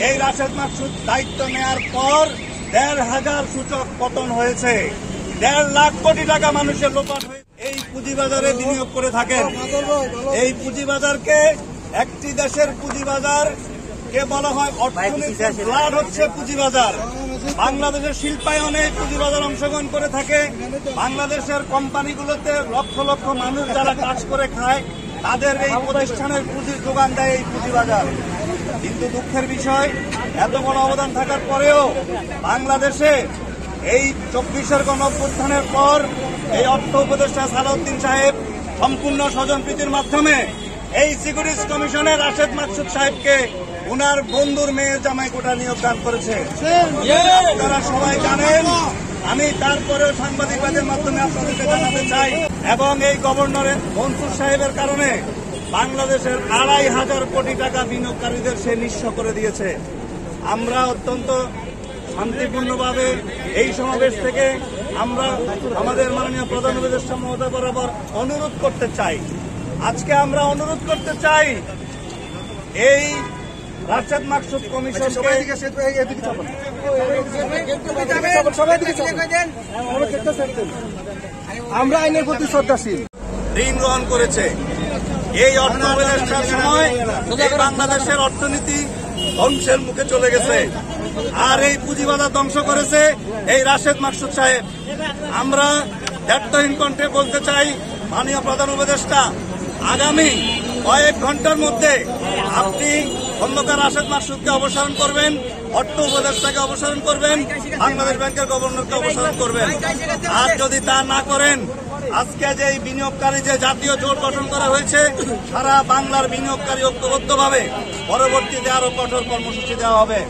এই রাশেদ মাকসুদ দায়িত্ব নেওয়ার পর ১,৫০০ সূচক পতন হয়েছে। ১.৫ লাখ কোটি টাকা মানুষের লোপাট হয়েছে। এই পুঁজিবাজারে বিনিয়োগ করে থাকেন। এই পুঁজিবাজারকে একটি দেশের পুঁজিবাজার কে বলা হয় অর্থনীতির ব্লাড হচ্ছে পুঁজিবাজার। বাংলাদেশের শিল্পায়নে পুঁজিবাজার অংশগ্রহণ করে থাকে। বাংলাদেশের কোম্পানিগুলোতে লক্ষ লক্ষ মানুষ যারা কাজ করে খায় তাদের এই প্রতিষ্ঠানের পুঁজির যোগান দেয় এই পুঁজিবাজার। কিন্তু দুঃখের বিষয়, এত বড় অবদান থাকার পরেও বাংলাদেশে এই ২৪-এর গণঅভ্যুত্থানের পর এই অর্থ উপদেষ্টা সালাউদ্দিন সাহেব সম্পূর্ণ স্বজনপ্রীতির মাধ্যমে এই সিকিউরিটিজ কমিশনের রাশেদ মাকসুদ সাহেবকে উনার বন্ধুর মেয়ের জামাই কোটা নিয়োগ দান করেছে। আপনারা সবাই জানেন। আমি তারপরেও সাংবাদিকদের মাধ্যমে আপনাদেরকে জানাতে চাই, এবং এই গভর্নরের মনসুর সাহেবের কারণে বাংলাদেশের ২৫০০ কোটি টাকা বিনিয়োগকারীদের সে নিঃস্ব করে দিয়েছে। আমরা অত্যন্ত শান্তিপূর্ণভাবে এই সমাবেশ থেকে আমরা আমাদের মাননীয় প্রধান উপদেষ্টা মহোদয় বরাবর অনুরোধ করতে চাই। আজকে আমরা অনুরোধ করতে চাই এই রাশেদ মাকসুদ কমিশনকে আমরা আইনের প্রতি শ্রদ্ধাশীল। ঋণ গ্রহণ করেছে। এই অর্থ উপদেষ্টার সময় বাংলাদেশের অর্থনীতি ধ্বংসের মুখে চলে গেছে, আর এই পুঁজিবাজার ধ্বংস করেছে এই রাশেদ মাকসুদ সাহেব। আমরা দায়িত্বহীন কণ্ঠে বলতে চাই, মাননীয় প্রধান উপদেষ্টা, আগামী কয়েক ঘন্টার মধ্যে আপনি খন্দকার রাশেদ মাকসুদকে অপসারণ করবেন, অর্থ উপদেষ্টাকে অপসারণ করবেন, বাংলাদেশ ব্যাংকের গভর্নরকে অপসারণ করবেন। আর যদি তা না করেন, আজকে যে বিনিয়োগকারী যে জাতীয় জোট গঠন করা হয়েছে, সারা বাংলার বিনিয়োগকারী ঐক্যবদ্ধভাবে পরবর্তীতে আরো কঠোর কর্মসূচি দেওয়া হবে।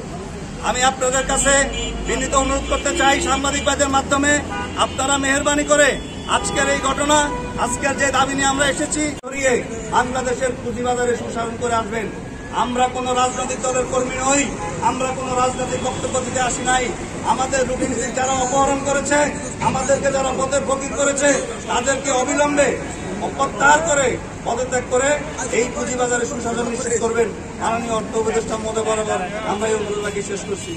আমি আপনাদের কাছে বিনীত অনুরোধ করতে চাই, সাংবাদিকদের মাধ্যমে আপনারা মেহেরবানি করে আজকের এই ঘটনা, আজকের যে দাবি নিয়ে আমরা এসেছি, সরিয়ে বাংলাদেশের পুঁজিবাজারে সুশাসন করে আসবেন। আমরা কোন রাজনৈতিক দলের কর্মী নই, আমরা কোন রাজনৈতিক বক্তব্য দিতে আসি নাই। আমাদের রুটিন যারা অপহরণ করেছে, আমাদেরকে যারা পদের ফকির করেছে, তাদেরকে অবিলম্বে প্রত্যাহার করে পদত্যাগ করে এই পুঁজিবাজারে সুশাসন নিশ্চিত করবেন। মাননীয় অর্থ উপদেষ্টা মহোদয় বরাবর আমরা এই অনুরোধ শেষ করছি।